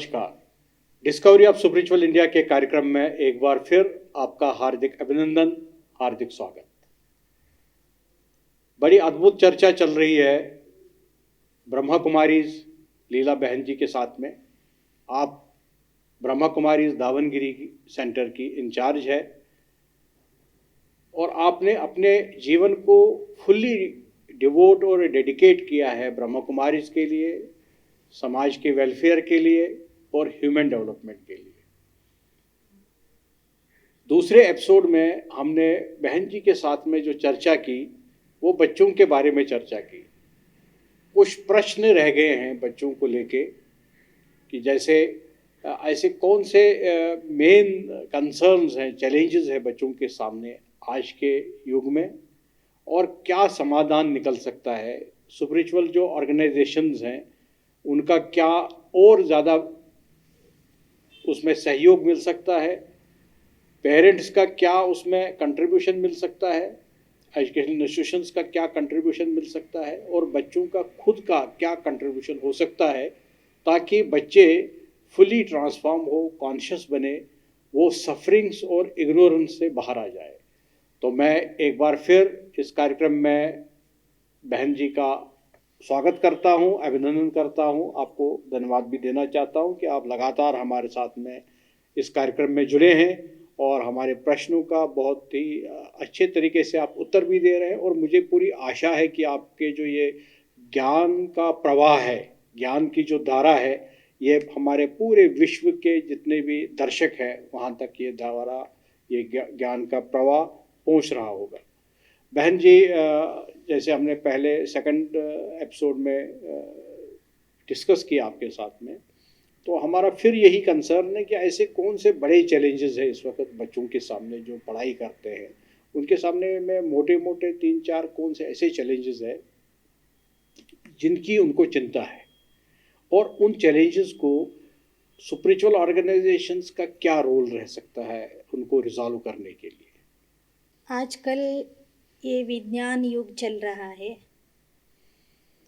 नमस्कार। Discovery of spiritual India के कार्यक्रम में एक बार फिर आपका हार्दिक अभिनंदन, हार्दिक स्वागत। बड़ी अद्भुत चर्चा चल रही है ब्रह्मा कुमारीज लीला बहन जी के साथ में। आप ब्रह्मा कुमारीज दावनगिरी सेंटर की इंचार्ज है और आपने अपने जीवन को फुल्ली डिवोट और डेडिकेट किया है ब्रह्मा कुमारीज के लिए, समाज के वेलफेयर के लिए और ह्यूमन डेवलपमेंट के लिए। दूसरे एपिसोड में हमने बहन जी के साथ में जो चर्चा की वो बच्चों के बारे में चर्चा की। कुछ प्रश्न रह गए हैं बच्चों को लेके कि जैसे ऐसे कौन से मेन कंसर्न्स हैं, चैलेंजेस हैं बच्चों के सामने आज के युग में, और क्या समाधान निकल सकता है। स्पिरिचुअल जो ऑर्गेनाइजेशंस हैं उनका क्या और ज़्यादा उसमें सहयोग मिल सकता है, पेरेंट्स का क्या उसमें कंट्रीब्यूशन मिल सकता है, एजुकेशन इंस्टीट्यूशंस का क्या कंट्रीब्यूशन मिल सकता है, और बच्चों का खुद का क्या कंट्रीब्यूशन हो सकता है ताकि बच्चे फुली ट्रांसफॉर्म हो, कॉन्शियस बने, वो सफरिंग्स और इग्नोरेंस से बाहर आ जाए। तो मैं एक बार फिर इस कार्यक्रम में बहन जी का स्वागत करता हूं, अभिनंदन करता हूं, आपको धन्यवाद भी देना चाहता हूं कि आप लगातार हमारे साथ में इस कार्यक्रम में जुड़े हैं और हमारे प्रश्नों का बहुत ही अच्छे तरीके से आप उत्तर भी दे रहे हैं। और मुझे पूरी आशा है कि आपके जो ये ज्ञान का प्रवाह है, ज्ञान की जो धारा है, ये हमारे पूरे विश्व के जितने भी दर्शक हैं वहाँ तक ये धारा, ये ज्ञान का प्रवाह पहुँच रहा होगा। बहन जी, जैसे हमने पहले सेकंड एपिसोड में डिस्कस किया आपके साथ में, तो हमारा फिर यही कंसर्न है कि ऐसे कौन से बड़े चैलेंजेस हैं इस वक्त बच्चों के सामने जो पढ़ाई करते हैं, उनके सामने में मोटे मोटे 3-4 कौन से ऐसे चैलेंजेस हैं जिनकी उनको चिंता है, और उन चैलेंजेस को स्पिरिचुअल ऑर्गेनाइजेशंस का क्या रोल रह सकता है उनको रिजॉल्व करने के लिए। आजकल ये विज्ञान युग चल रहा है,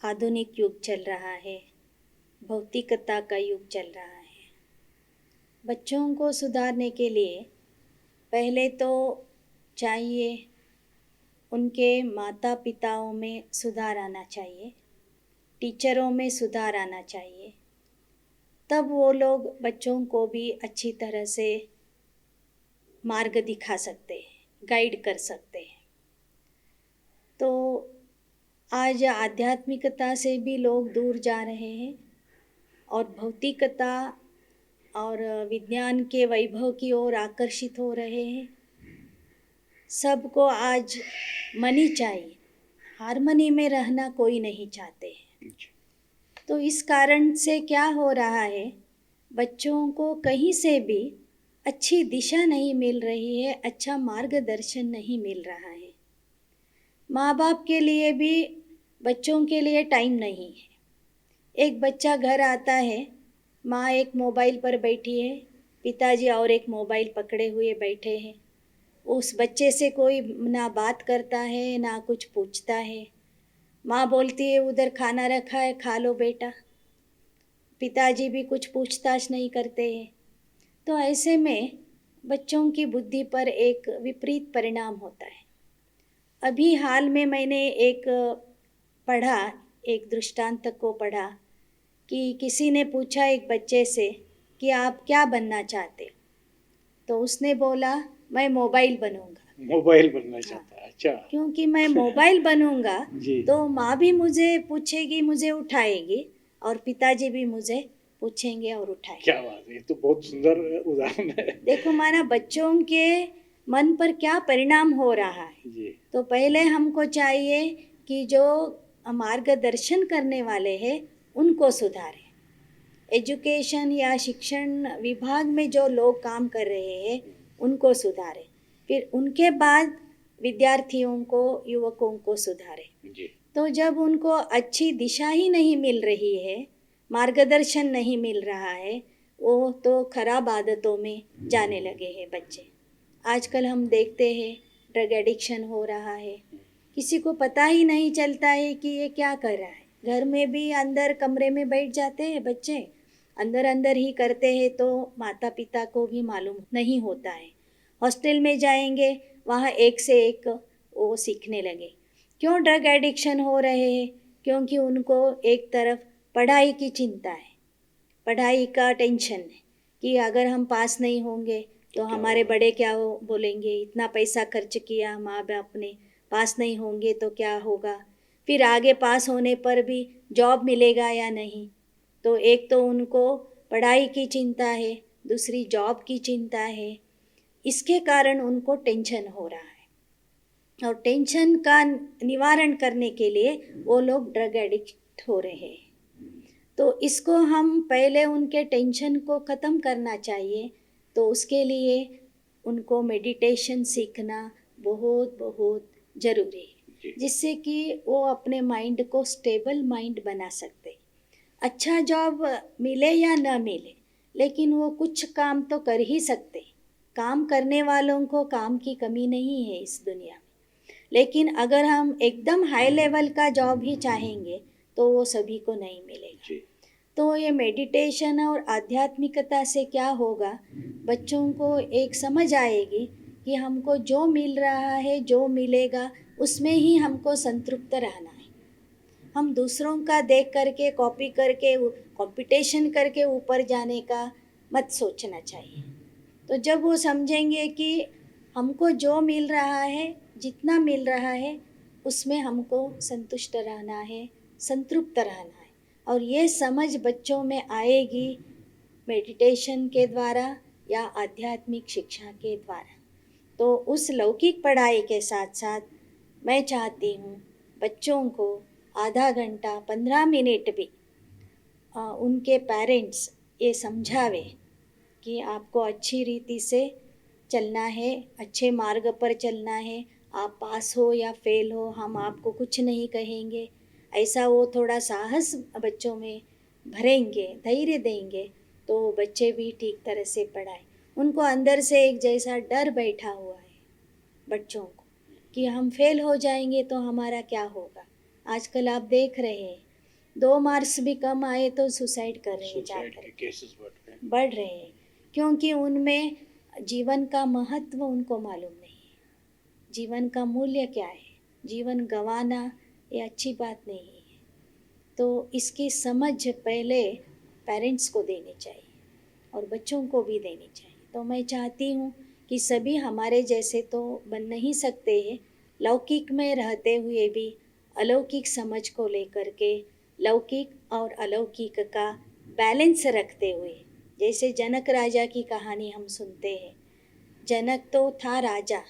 आधुनिक युग चल रहा है, भौतिकता का युग चल रहा है। बच्चों को सुधारने के लिए पहले तो चाहिए उनके माता पिताओं में सुधार आना चाहिए, टीचरों में सुधार आना चाहिए, तब वो लोग बच्चों को भी अच्छी तरह से मार्ग दिखा सकते हैं, गाइड कर सकते हैं। तो आज आध्यात्मिकता से भी लोग दूर जा रहे हैं और भौतिकता और विज्ञान के वैभव की ओर आकर्षित हो रहे हैं। सबको आज मनी चाहिए, हार्मनी में रहना कोई नहीं चाहते हैं। तो इस कारण से क्या हो रहा है, बच्चों को कहीं से भी अच्छी दिशा नहीं मिल रही है, अच्छा मार्गदर्शन नहीं मिल रहा है। माँ बाप के लिए भी बच्चों के लिए टाइम नहीं है। एक बच्चा घर आता है, माँ एक मोबाइल पर बैठी है, पिताजी और एक मोबाइल पकड़े हुए बैठे हैं। उस बच्चे से कोई ना बात करता है ना कुछ पूछता है। माँ बोलती है उधर खाना रखा है, खा लो बेटा। पिताजी भी कुछ पूछताछ नहीं करते हैं। तो ऐसे में बच्चों की बुद्धि पर एक विपरीत परिणाम होता है। अभी हाल में मैंने एक दृष्टांत को पढ़ा कि किसी ने पूछा एक बच्चे से कि आप क्या बनना चाहते हो, तो उसने बोला मैं मोबाइल बनूंगा। मोबाइल बनना चाहता है, अच्छा। क्योंकि मैं मोबाइल बनूंगा जी। तो माँ भी मुझे पूछेगी, मुझे उठाएगी, और पिताजी भी मुझे पूछेंगे और उठाएंगे। क्या बात है, ये तो बहुत सुंदर उदाहरण है। देखो माना बच्चों के मन पर क्या परिणाम हो रहा है जी। तो पहले हमको चाहिए कि जो मार्गदर्शन करने वाले हैं उनको सुधारें। एजुकेशन या शिक्षण विभाग में जो लोग काम कर रहे हैं उनको सुधारें, फिर उनके बाद विद्यार्थियों को, युवकों को सुधारें। जी। तो जब उनको अच्छी दिशा ही नहीं मिल रही है, मार्गदर्शन नहीं मिल रहा है, वो तो खराब आदतों में जाने लगे हैं बच्चे। आजकल हम देखते हैं ड्रग एडिक्शन हो रहा है, किसी को पता ही नहीं चलता है कि ये क्या कर रहा है। घर में भी अंदर कमरे में बैठ जाते हैं बच्चे अंदर अंदर ही करते हैं तो माता पिता को भी मालूम नहीं होता है। हॉस्टल में जाएंगे, वहाँ एक से एक वो सीखने लगे। क्यों ड्रग एडिक्शन हो रहे हैं? क्योंकि उनको एक तरफ पढ़ाई की चिंता है, पढ़ाई का टेंशन है कि अगर हम पास नहीं होंगे तो हमारे बड़े क्या बोलेंगे, इतना पैसा खर्च किया माँ बाप ने, पास नहीं होंगे तो क्या होगा, फिर आगे पास होने पर भी जॉब मिलेगा या नहीं। तो एक तो उनको पढ़ाई की चिंता है, दूसरी जॉब की चिंता है। इसके कारण उनको टेंशन हो रहा है और टेंशन का निवारण करने के लिए वो लोग ड्रग एडिक्ट हो रहे हैं। तो इसको हम पहले उनके टेंशन को ख़त्म करना चाहिए। तो उसके लिए उनको मेडिटेशन सीखना बहुत बहुत ज़रूरी है, जिससे कि वो अपने माइंड को स्टेबल माइंड बना सकते। अच्छा जॉब मिले या न मिले, लेकिन वो कुछ काम तो कर ही सकते। काम करने वालों को काम की कमी नहीं है इस दुनिया में। लेकिन अगर हम एकदम हाई लेवल का जॉब ही चाहेंगे तो वो सभी को नहीं मिलेगा। तो ये मेडिटेशन और आध्यात्मिकता से क्या होगा, बच्चों को एक समझ आएगी कि हमको जो मिल रहा है, जो मिलेगा, उसमें ही हमको संतृप्त रहना है। हम दूसरों का देख करके, कॉपी करके, कंपटीशन करके ऊपर जाने का मत सोचना चाहिए। तो जब वो समझेंगे कि हमको जो मिल रहा है, जितना मिल रहा है, उसमें हमको संतुष्ट रहना है, संतृप्त रहना है, और ये समझ बच्चों में आएगी मेडिटेशन के द्वारा या आध्यात्मिक शिक्षा के द्वारा। तो उस लौकिक पढ़ाई के साथ साथ मैं चाहती हूँ बच्चों को आधा घंटा 15 मिनट भी उनके पेरेंट्स ये समझावे कि आपको अच्छी रीति से चलना है, अच्छे मार्ग पर चलना है। आप पास हो या फेल हो, हम आपको कुछ नहीं कहेंगे। ऐसा वो थोड़ा साहस बच्चों में भरेंगे, धैर्य देंगे, तो बच्चे भी ठीक तरह से पढ़ाएं। उनको अंदर से एक जैसा डर बैठा हुआ है बच्चों को कि हम फेल हो जाएंगे तो हमारा क्या होगा। आजकल आप देख रहे हैं 2 मार्क्स भी कम आए तो सुसाइड कर रहे हैं, जाकर केसेस बढ़ रहे हैं, क्योंकि उनमें जीवन का महत्व उनको मालूम नहीं है। जीवन का मूल्य क्या है, जीवन गंवाना ये अच्छी बात नहीं है। तो इसकी समझ पहले पेरेंट्स को देनी चाहिए और बच्चों को भी देनी चाहिए। तो मैं चाहती हूँ कि सभी हमारे जैसे तो बन नहीं सकते हैं, लौकिक में रहते हुए भी अलौकिक समझ को लेकर के लौकिक और अलौकिक का बैलेंस रखते हुए, जैसे जनक राजा की कहानी हम सुनते हैं। जनक तो था राजा,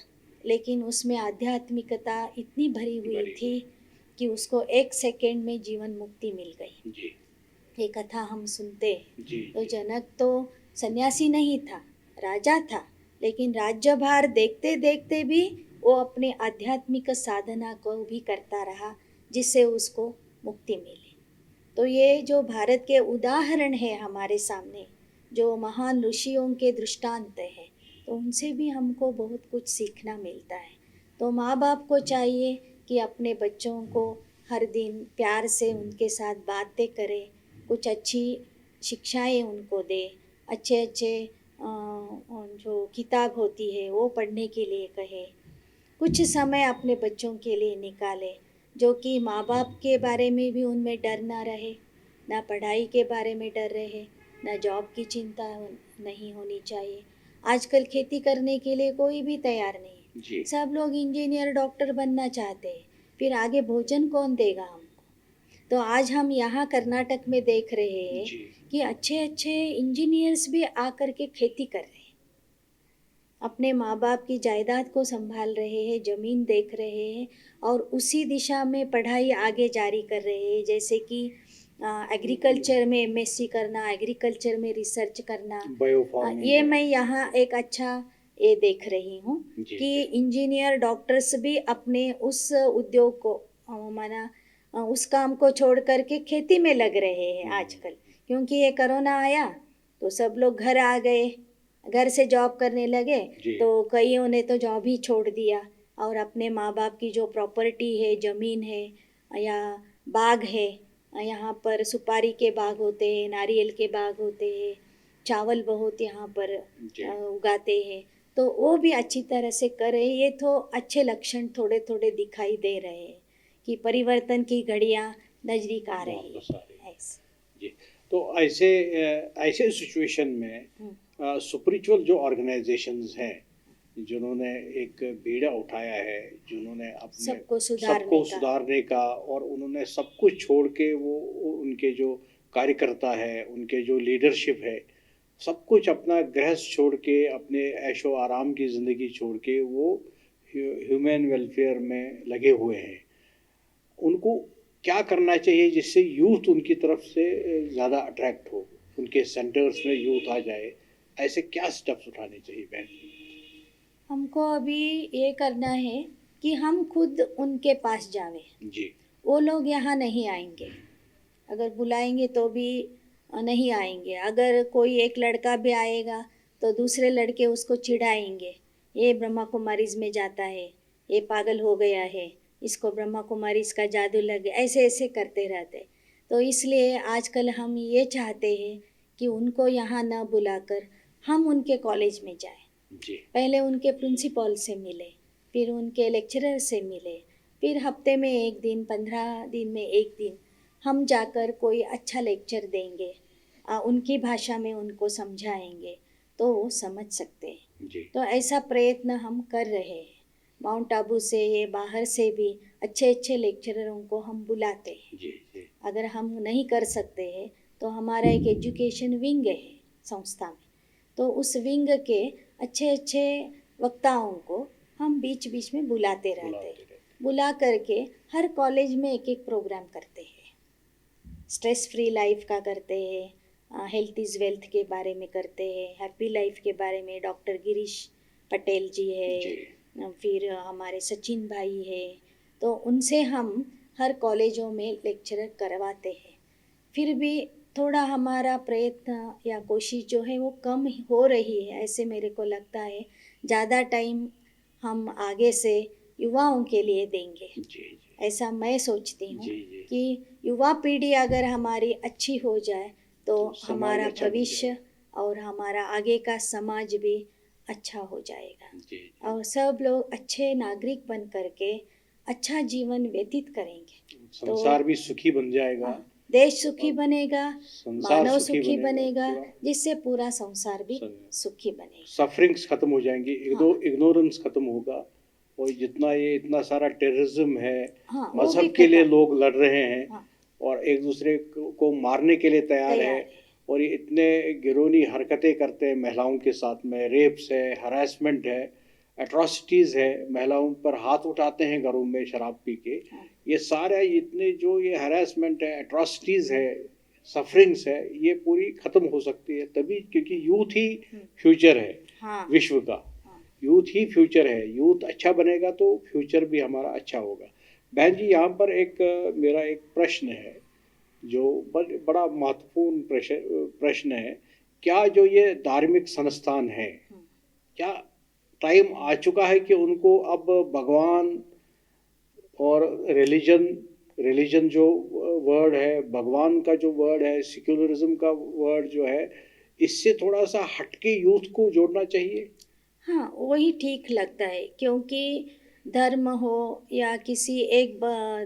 लेकिन उसमें आध्यात्मिकता इतनी भरी हुई थी कि उसको 1 सेकेंड में जीवन मुक्ति मिल गई। ये कथा हम सुनते हैं। तो जनक तो सन्यासी नहीं था, राजा था, लेकिन राज्यभार देखते देखते भी वो अपने आध्यात्मिक साधना को भी करता रहा, जिससे उसको मुक्ति मिली। तो ये जो भारत के उदाहरण है हमारे सामने, जो महान ऋषियों के दृष्टांत हैं, तो उनसे भी हमको बहुत कुछ सीखना मिलता है। तो माँ बाप को चाहिए कि अपने बच्चों को हर दिन प्यार से उनके साथ बातें करें, कुछ अच्छी शिक्षाएं उनको दे, अच्छे अच्छे जो किताब होती है वो पढ़ने के लिए कहे, कुछ समय अपने बच्चों के लिए निकाले, जो कि माँ बाप के बारे में भी उनमें डर ना रहे, ना पढ़ाई के बारे में डर रहे, ना जॉब की चिंता नहीं होनी चाहिए। आजकल खेती करने के लिए कोई भी तैयार नहीं है, सब लोग इंजीनियर डॉक्टर बनना चाहते हैं, फिर आगे भोजन कौन देगा हमको। तो आज हम यहाँ कर्नाटक में देख रहे हैं कि अच्छे अच्छे इंजीनियर्स भी आकर के खेती कर रहे हैं, अपने माँ बाप की जायदाद को संभाल रहे हैं, ज़मीन देख रहे हैं और उसी दिशा में पढ़ाई आगे जारी कर रहे हैं। जैसे कि एग्रीकल्चर में एमएससी करना, एग्रीकल्चर में रिसर्च करना, ये मैं यहाँ एक अच्छा ये देख रही हूँ कि इंजीनियर डॉक्टर्स भी अपने उस उद्योग को माना उस काम को छोड़ करके खेती में लग रहे हैं आजकल। क्योंकि ये कोरोना आया तो सब लोग घर आ गए, घर से जॉब करने लगे, तो कईयों ने तो जॉब ही छोड़ दिया और अपने माँ बाप की जो प्रॉपर्टी है, ज़मीन है या बाग है, यहाँ पर सुपारी के बाग होते हैं, नारियल के बाग होते हैं, चावल बहुत यहाँ पर जी। उगाते हैं, तो वो भी अच्छी तरह से कर रहे हैं। ये तो अच्छे लक्षण थोड़े थोड़े दिखाई दे रहे हैं कि परिवर्तन की घड़ियाँ नजदीक आ रही वापस आ रही है। ऐसे जी। तो ऐसे सिचुएशन में स्पिरिचुअल जो ऑर्गेनाइजेशंस हैं जिन्होंने एक बीड़ा उठाया है, जिन्होंने अपने सबको सबको सुधारने का। सुधारने का और उन्होंने सब कुछ छोड़ के वो उनके जो कार्यकर्ता है, उनके जो लीडरशिप है, सब कुछ अपना गृहस्थ छोड़ के, अपने ऐशो आराम की ज़िंदगी छोड़ के वो ह्यूमन वेलफेयर में लगे हुए हैं। उनको क्या करना चाहिए जिससे यूथ उनकी तरफ से ज़्यादा अट्रैक्ट हो, उनके सेंटर्स में यूथ आ जाए? ऐसे क्या स्टेप्स उठाने चाहिए बहन? हमको अभी ये करना है कि हम खुद उनके पास जावें। जी। वो लोग यहाँ नहीं आएंगे, अगर बुलाएंगे तो भी नहीं आएंगे। अगर कोई एक लड़का भी आएगा तो दूसरे लड़के उसको चिढ़ाएंगे, ये ब्रह्मा कुमारीज में जाता है, ये पागल हो गया है, इसको ब्रह्मा कुमारीज का जादू लग गया, ऐसे ऐसे करते रहते। तो इसलिए आजकल हम ये चाहते हैं कि उनको यहाँ न बुलाकर हम उनके कॉलेज में जाएं। जी। पहले उनके प्रिंसिपल से मिले, फिर उनके लेक्चरर से मिले, फिर हफ्ते में एक दिन, 15 दिन में एक दिन हम जाकर कोई अच्छा लेक्चर देंगे, उनकी भाषा में उनको समझाएंगे तो वो समझ सकते हैं। जी। तो ऐसा प्रयत्न हम कर रहे हैं। माउंट आबू से, ये बाहर से भी अच्छे अच्छे लेक्चररों को हम बुलाते हैं। जी। जी। अगर हम नहीं कर सकते हैं तो हमारा एक एजुकेशन विंग है संस्था में, तो उस विंग के अच्छे अच्छे वक्ताओं को हम बीच बीच में बुलाते रहते हैं। बुला करके हर कॉलेज में एक एक प्रोग्राम करते हैं। स्ट्रेस फ्री लाइफ का करते हैं, हेल्थ इज़ वेल्थ के बारे में करते हैं, हैप्पी लाइफ के बारे में डॉक्टर गिरीश पटेल जी है, फिर हमारे सचिन भाई है, तो उनसे हम हर कॉलेजों में लेक्चर करवाते हैं। फिर भी थोड़ा हमारा प्रयत्न या कोशिश जो है वो कम हो रही है, ऐसे मेरे को लगता है। ज़्यादा टाइम हम आगे से युवाओं के लिए देंगे, जी। ऐसा मैं सोचती हूँ। जी। जी। कि युवा पीढ़ी अगर हमारी अच्छी हो जाए तो हमारा अच्छा बन भविष्य और हमारा आगे का समाज भी अच्छा हो जाएगा। जी। और सब लोग अच्छे नागरिक बन करके अच्छा जीवन व्यतीत करेंगे, संसार भी सुखी बन जाएगा, देश सुखी बनेगा, संसार मानव सुखी बनेगा, पूरा जिससे पूरा संसार भी सुखी बनेगा। सफरिंग्स खत्म हो जाएंगी, इग्नोरेंस खत्म होगा। और इतना सारा टेररिज्म है, मजहब के लिए लोग लड़ रहे हैं और एक दूसरे को मारने के लिए तैयार है, और ये इतने गिरोनी हरकतें करते हैं महिलाओं के साथ में, रेप्स है, हरासमेंट है, एट्रॉसिटीज़ है, महिलाओं पर हाथ उठाते हैं घरों में शराब पी के। ये सारे इतने जो ये हरासमेंट है, एट्रॉसिटीज़ है, सफरिंग्स है, ये पूरी ख़त्म हो सकती है तभी, क्योंकि यूथ ही फ्यूचर है विश्व का। यूथ ही फ्यूचर है, यूथ अच्छा बनेगा तो फ्यूचर भी हमारा अच्छा होगा। बहन जी, यहाँ पर मेरा एक प्रश्न है जो बड़ा महत्वपूर्ण प्रश्न है। क्या जो ये धार्मिक संस्थान है, क्या टाइम आ चुका है कि उनको अब भगवान और रिलीजन जो वर्ड है, भगवान का जो वर्ड है, सेक्युलरिज्म का वर्ड जो है, इससे थोड़ा सा हटके यूथ को जोड़ना चाहिए? हाँ, वही ठीक लगता है, क्योंकि धर्म हो या किसी एक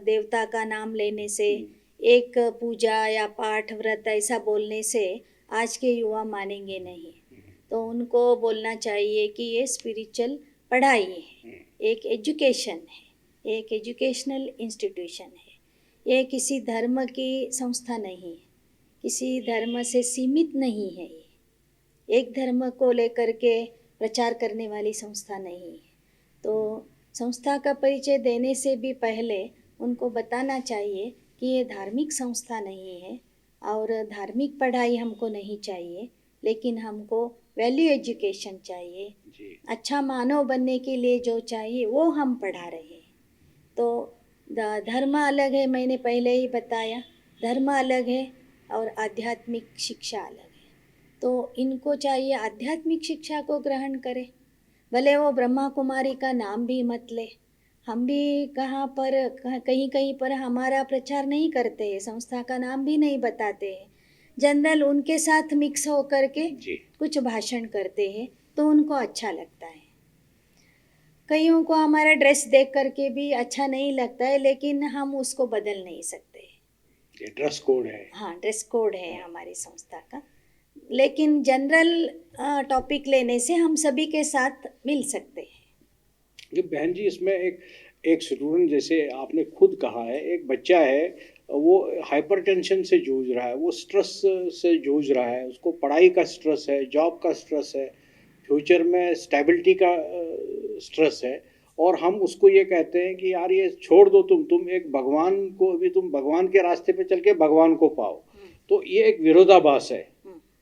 देवता का नाम लेने से, एक पूजा या पाठ व्रत ऐसा बोलने से आज के युवा मानेंगे नहीं। तो उनको बोलना चाहिए कि ये स्पिरिचुअल पढ़ाई है, एक एजुकेशन है, एक एजुकेशनल इंस्टीट्यूशन है, ये किसी धर्म की संस्था नहीं है, किसी धर्म से सीमित नहीं है। ये एक धर्म को लेकर के प्रचार करने वाली संस्था नहीं है। तो संस्था का परिचय देने से भी पहले उनको बताना चाहिए कि ये धार्मिक संस्था नहीं है और धार्मिक पढ़ाई हमको नहीं चाहिए, लेकिन हमको वैल्यू एजुकेशन चाहिए। अच्छा मानव बनने के लिए जो चाहिए वो हम पढ़ा रहे हैं। तो धर्म अलग है, मैंने पहले ही बताया, धर्म अलग है और आध्यात्मिक शिक्षा अलग है। तो इनको चाहिए आध्यात्मिक शिक्षा को ग्रहण करें, भले वो ब्रह्मा कुमारी का नाम भी मत ले, हम भी कहीं कहीं पर हमारा प्रचार नहीं करते हैं, संस्था का नाम भी नहीं बताते हैं, जनरल उनके साथ मिक्स होकर के जी कुछ भाषण करते हैं तो उनको अच्छा लगता है। कईयों को हमारा ड्रेस देख करके भी अच्छा नहीं लगता है, लेकिन हम उसको बदल नहीं सकते। ये ड्रेस कोड है। हाँ, ड्रेस कोड है हमारी संस्था का, लेकिन जनरल टॉपिक लेने से हम सभी के साथ मिल सकते हैं। ये बहन जी, इसमें एक एक स्टूडेंट, जैसे आपने खुद कहा है, एक बच्चा है, वो हाइपरटेंशन से जूझ रहा है, वो स्ट्रेस से जूझ रहा है, उसको पढ़ाई का स्ट्रेस है, जॉब का स्ट्रेस है, फ्यूचर में स्टेबिलिटी का स्ट्रेस है, और हम उसको ये कहते हैं कि यार ये छोड़ दो, तुम एक भगवान को, अभी तुम भगवान के रास्ते पे चल के भगवान को पाओ। तो ये एक विरोधाभास है,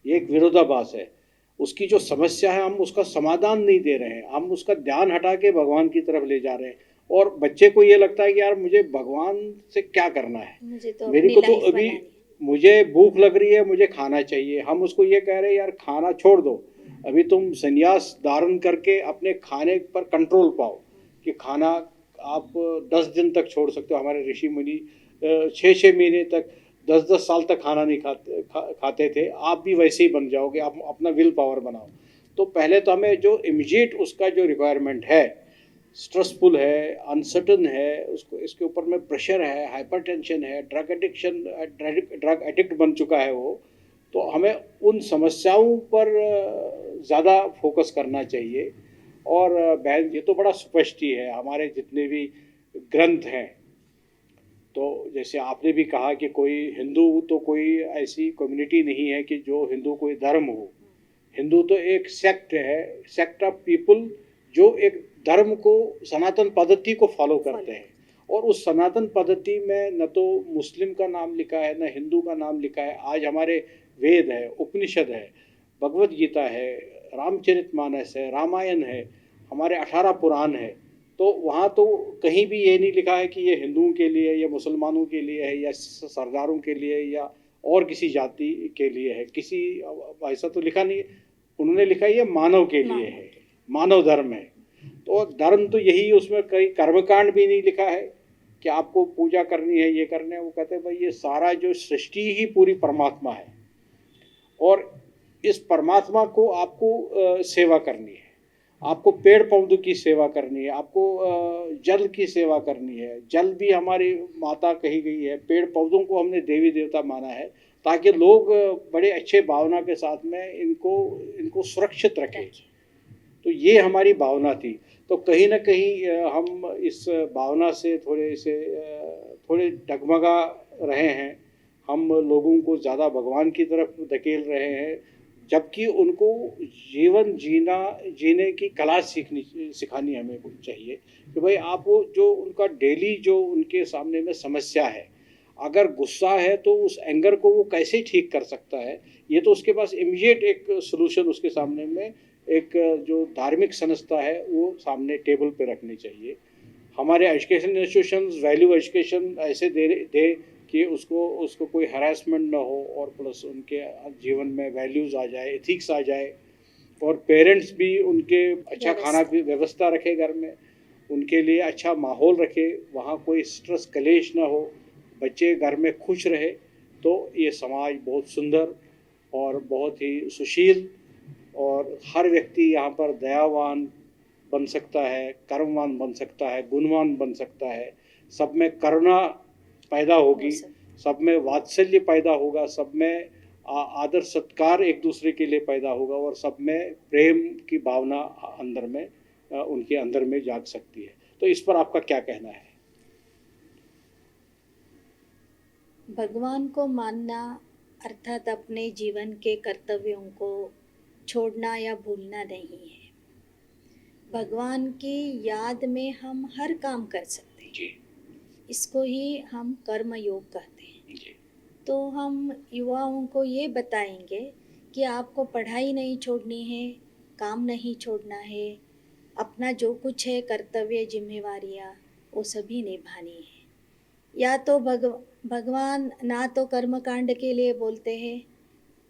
ये एक विरोधाभास है। उसकी जो समस्या है, हम उसका समाधान नहीं दे रहे हैं, हम उसका ध्यान हटा के भगवान की तरफ ले जा रहे हैं, और बच्चे को ये लगता है कि यार मुझे भगवान से क्या करना है, मेरी को तो अभी मुझे भूख लग रही है, मुझे खाना चाहिए। हम उसको ये कह रहे हैं यार खाना छोड़ दो, अभी तुम संन्यास धारण करके अपने खाने पर कंट्रोल पाओ, कि खाना आप 10 दिन तक छोड़ सकते हो। हमारे ऋषि मुनि 6-6 महीने तक, 10-10 साल तक खाना नहीं खाते थे। आप भी वैसे ही बन जाओगे, आप अपना विल पावर बनाओ। तो पहले तो हमें जो इमीडिएट उसका जो रिक्वायरमेंट है, स्ट्रेसफुल है, अनसर्टन है, उसको इसके ऊपर में प्रेशर है, हाइपरटेंशन है, ड्रग एडिक्शन, ड्रग एडिक्ट बन चुका है वो, तो हमें उन समस्याओं पर ज़्यादा फोकस करना चाहिए। और बहन, ये तो बड़ा स्पष्ट ही है, हमारे जितने भी ग्रंथ हैं, तो जैसे आपने भी कहा कि कोई हिंदू, तो कोई ऐसी कम्युनिटी नहीं है कि जो हिंदू कोई धर्म हो। हिंदू तो एक सेक्ट है, सेक्ट ऑफ पीपल, जो एक धर्म को, सनातन पद्धति को फॉलो करते हैं। और उस सनातन पद्धति में न तो मुस्लिम का नाम लिखा है, न हिंदू का नाम लिखा है। आज हमारे वेद है, उपनिषद है, भगवत गीता है, रामचरितमानस है, रामायण है, हमारे 18 पुराण है। तो वहाँ तो कहीं भी ये नहीं लिखा है कि ये हिंदुओं के लिए या मुसलमानों के लिए है, या सरदारों के लिए, या और किसी जाति के लिए है। किसी ऐसा तो लिखा नहीं है। उन्होंने लिखा ये मानव के लिए है, मानव धर्म है। तो धर्म तो यही, उसमें कई कर्मकांड भी नहीं लिखा है कि आपको पूजा करनी है, ये करना है। वो कहते हैं भाई ये सारा जो सृष्टि ही पूरी परमात्मा है, और इस परमात्मा को आपको सेवा करनी है, आपको पेड़ पौधों की सेवा करनी है, आपको जल की सेवा करनी है। जल भी हमारी माता कही गई है, पेड़ पौधों को हमने देवी देवता माना है, ताकि लोग बड़े अच्छे भावना के साथ में इनको सुरक्षित रखें। तो ये हमारी भावना थी। तो कहीं ना कहीं हम इस भावना से थोड़े डगमगा रहे हैं। हम लोगों को ज़्यादा भगवान की तरफ धकेल रहे हैं, जबकि उनको जीवन जीने की कला सिखानी हमें चाहिए कि भाई आप वो जो उनका डेली जो उनके सामने में समस्या है, अगर गुस्सा है तो उस एंगर को वो कैसे ठीक कर सकता है, ये तो उसके पास इमीडिएट एक सोल्यूशन उसके सामने में एक जो धार्मिक संस्था है वो सामने टेबल पे रखनी चाहिए। हमारे एजुकेशन इंस्टीट्यूशंस वैल्यू एजुकेशन ऐसे दे कि उसको कोई हरासमेंट ना हो, और प्लस उनके जीवन में वैल्यूज़ आ जाए, एथिक्स आ जाए, और पेरेंट्स भी उनके अच्छा खाना भी व्यवस्था रखे, घर में उनके लिए अच्छा माहौल रखे, वहाँ कोई स्ट्रेस कलेश ना हो, बच्चे घर में खुश रहे। तो ये समाज बहुत सुंदर और बहुत ही सुशील, और हर व्यक्ति यहाँ पर दयावान बन सकता है, कर्मवान बन सकता है, गुणवान बन सकता है। सब में करुणा पैदा होगी, सब में वात्सल्य पैदा होगा, सब में आदर सत्कार एक दूसरे के लिए पैदा होगा, और सब में प्रेम की भावना अंदर में उनके अंदर में जाग सकती है। तो इस पर आपका क्या कहना है? भगवान को मानना अर्थात अपने जीवन के कर्तव्यों को छोड़ना या भूलना नहीं है। भगवान की याद में हम हर काम कर सकते हैं जी। इसको ही हम कर्म योग कहते हैं जी। तो हम युवाओं को ये बताएंगे कि आपको पढ़ाई नहीं छोड़नी है, काम नहीं छोड़ना है, अपना जो कुछ है कर्तव्य जिम्मेवारियाँ वो सभी निभानी है। या तो भगवान ना तो कर्मकांड के लिए बोलते हैं,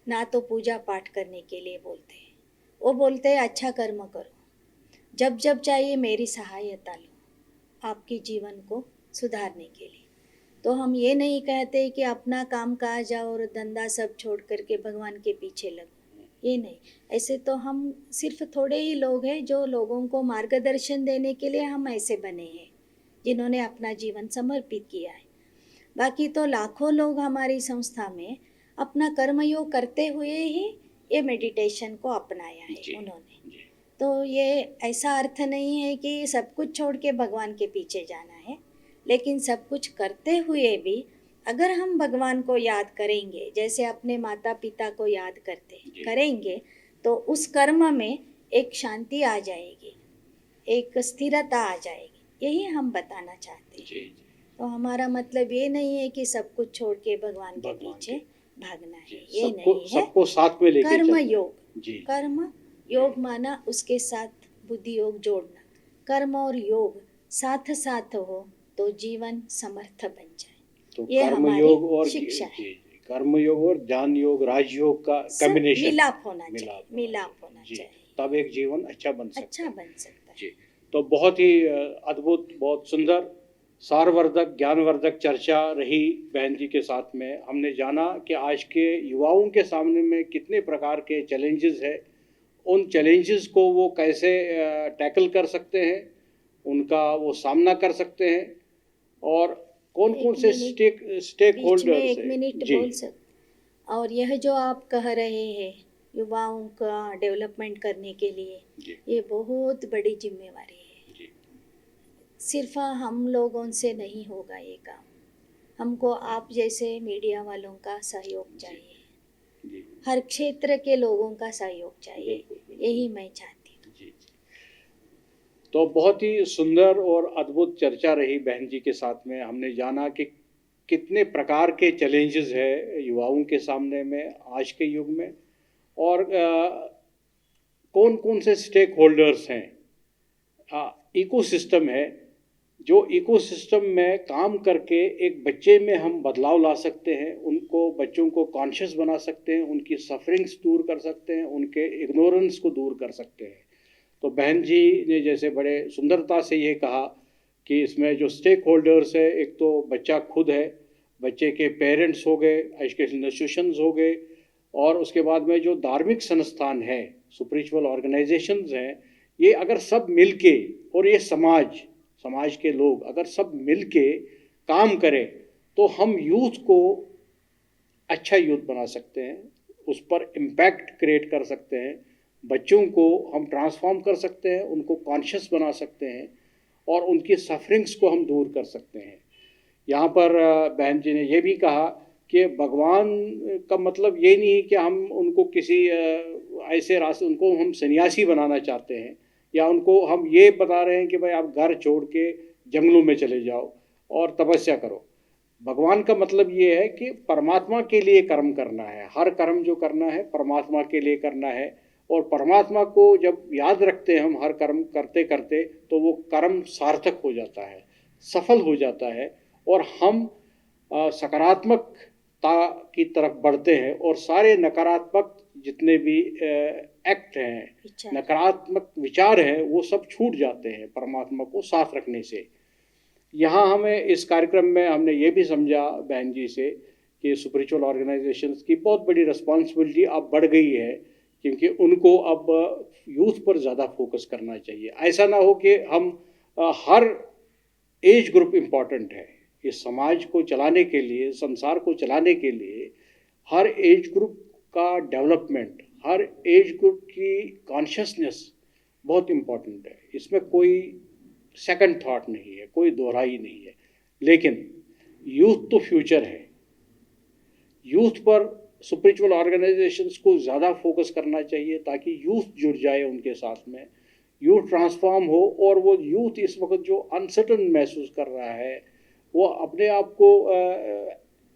ना तो पूजा पाठ करने के लिए बोलते हैं। वो बोलते हैं अच्छा कर्म करो, जब जब चाहिए मेरी सहायता लो, आपके जीवन को सुधारने के लिए। तो हम ये नहीं कहते कि अपना काम काज और धंधा सब छोड़ करके भगवान के पीछे लगो, ये नहीं। ऐसे तो हम सिर्फ थोड़े ही लोग हैं जो लोगों को मार्गदर्शन देने के लिए हम ऐसे बने हैं, जिन्होंने अपना जीवन समर्पित किया है। बाकी तो लाखों लोग हमारी संस्था में अपना कर्मयोग करते हुए ही ये मेडिटेशन को अपनाया है उन्होंने। तो ये ऐसा अर्थ नहीं है कि सब कुछ छोड़ के भगवान के पीछे जाना है, लेकिन सब कुछ करते हुए भी अगर हम भगवान को याद करेंगे, जैसे अपने माता पिता को याद करते करेंगे, तो उस कर्म में एक शांति आ जाएगी, एक स्थिरता आ जाएगी। यही हम बताना चाहते हैं। तो हमारा मतलब ये नहीं है कि सब कुछ छोड़ के भगवान के पीछे भागना है, ये नहीं है। सबको साथ में लेके कर्म योग, कर्म योग माना उसके साथ बुद्धि योग जोड़ना। कर्म और योग साथ साथ हो तो जीवन समर्थ बन जाए। तो ये कर्म हमारी योग और शिक्षा है। कर्म योग और ज्ञान योग, राजयोग का कॉम्बिनेशन, मिलाप होना चाहिए, मिलाप होना चाहिए, तब एक जीवन अच्छा बन सकता है। जी। तो बहुत ही अद्भुत, बहुत सुंदर, सारवर्धक, ज्ञानवर्धक चर्चा रही बहन जी के साथ में। हमने जाना कि आज के युवाओं के सामने में कितने प्रकार के चैलेंजेस है, उन चैलेंजेस को वो कैसे टैकल कर सकते हैं, उनका वो सामना कर सकते हैं, और कौन कौन से स्टेक होल्डर्स एक मिनट बोल सकते। और यह जो आप कह रहे हैं युवाओं का डेवलपमेंट करने के लिए, ये बहुत बड़ी जिम्मेवारी है। सिर्फ हम लोगों से नहीं होगा ये काम, हमको आप जैसे मीडिया वालों का सहयोग चाहिए, हर क्षेत्र के लोगों का सहयोग चाहिए, यही मैं चाहती हूँ। तो बहुत ही सुंदर और अद्भुत चर्चा रही बहन जी के साथ में। हमने जाना कि कितने प्रकार के चैलेंजेस है युवाओं के सामने में आज के युग में, और कौन कौन से स्टेक होल्डर्स हैं, इकोसिस्टम है, जो इकोसिस्टम में काम करके एक बच्चे में हम बदलाव ला सकते हैं, उनको, बच्चों को कॉन्शियस बना सकते हैं, उनकी सफरिंग्स दूर कर सकते हैं, उनके इग्नोरेंस को दूर कर सकते हैं। तो बहन जी ने जैसे बड़े सुंदरता से ये कहा कि इसमें जो स्टेक होल्डर्स है, एक तो बच्चा खुद है, बच्चे के पेरेंट्स हो गए, एजुकेशनल इंस्टीट्यूशंस हो गए, और उसके बाद में जो धार्मिक संस्थान है, स्पिरिचुअल ऑर्गेनाइजेशंस हैं, ये अगर सब मिलके, और ये समाज के लोग अगर सब मिलके काम करें, तो हम यूथ को अच्छा यूथ बना सकते हैं, उस पर इम्पैक्ट क्रिएट कर सकते हैं, बच्चों को हम ट्रांसफॉर्म कर सकते हैं, उनको कॉन्शियस बना सकते हैं, और उनकी सफरिंग्स को हम दूर कर सकते हैं। यहाँ पर बहन जी ने ये भी कहा कि भगवान का मतलब ये नहीं है कि हम उनको किसी ऐसे रास्ते, उनको हम सन्यासी बनाना चाहते हैं, या उनको हम ये बता रहे हैं कि भाई आप घर छोड़ के जंगलों में चले जाओ और तपस्या करो। भगवान का मतलब ये है कि परमात्मा के लिए कर्म करना है, हर कर्म जो करना है परमात्मा के लिए करना है, और परमात्मा को जब याद रखते हैं हम हर कर्म करते करते, तो वो कर्म सार्थक हो जाता है, सफल हो जाता है, और हम सकारात्मकता की तरफ बढ़ते हैं, और सारे नकारात्मक जितने भी एक्ट हैं, नकारात्मक विचार हैं, वो सब छूट जाते हैं परमात्मा को साथ रखने से। यहाँ हमें इस कार्यक्रम में हमने ये भी समझा बहन जी से कि स्पिरिचुअल ऑर्गेनाइजेशंस की बहुत बड़ी रिस्पॉन्सिबिलिटी अब बढ़ गई है, क्योंकि उनको अब यूथ पर ज़्यादा फोकस करना चाहिए। ऐसा ना हो कि हम हर एज ग्रुप इम्पॉर्टेंट है, इस समाज को चलाने के लिए, संसार को चलाने के लिए हर एज ग्रुप का डेवलपमेंट, हर एज ग्रुप की कॉन्शियसनेस बहुत इम्पॉर्टेंट है। इसमें कोई सेकंड थॉट नहीं है, कोई दोहराई नहीं है। लेकिन यूथ तो फ्यूचर है, यूथ पर स्पिरिचुअल ऑर्गेनाइजेशंस को ज़्यादा फोकस करना चाहिए, ताकि यूथ जुड़ जाए उनके साथ में, यूथ ट्रांसफॉर्म हो। और वो यूथ इस वक्त जो अनसर्टन महसूस कर रहा है, वो अपने आप को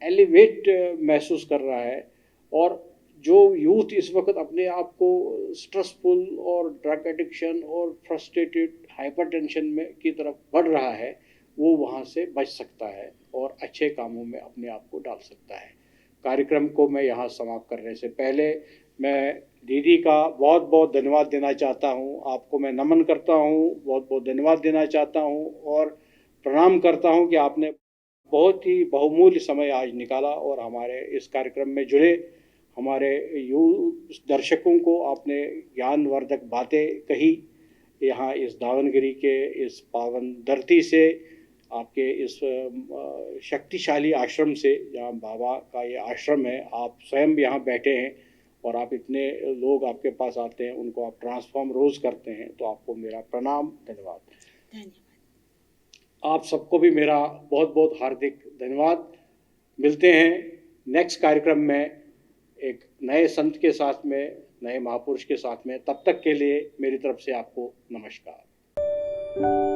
एलिवेट महसूस कर रहा है, और जो यूथ इस वक्त अपने आप को स्ट्रेसफुल और ड्रग एडिक्शन और फ्रस्ट्रेटेड हाइपरटेंशन में की तरफ बढ़ रहा है, वो वहाँ से बच सकता है और अच्छे कामों में अपने आप को डाल सकता है। कार्यक्रम को मैं यहाँ समाप्त करने से पहले मैं दीदी का बहुत बहुत धन्यवाद देना चाहता हूँ, आपको मैं नमन करता हूँ, बहुत बहुत धन्यवाद देना चाहता हूँ। और प्रणाम करता हूं कि आपने बहुत ही बहुमूल्य समय आज निकाला और हमारे इस कार्यक्रम में जुड़े हमारे यू दर्शकों को आपने ज्ञानवर्धक बातें कही। यहाँ इस दावनगिरी के इस पावन धरती से, आपके इस शक्तिशाली आश्रम से, जहाँ बाबा का ये आश्रम है, आप स्वयं भी यहाँ बैठे हैं और आप इतने लोग आपके पास आते हैं, उनको आप ट्रांसफॉर्म रोज़ करते हैं, तो आपको मेरा प्रणाम, धन्यवाद। आप सबको भी मेरा बहुत बहुत हार्दिक धन्यवाद। मिलते हैं नेक्स्ट कार्यक्रम में एक नए संत के साथ में, नए महापुरुष के साथ में। तब तक के लिए मेरी तरफ से आपको नमस्कार।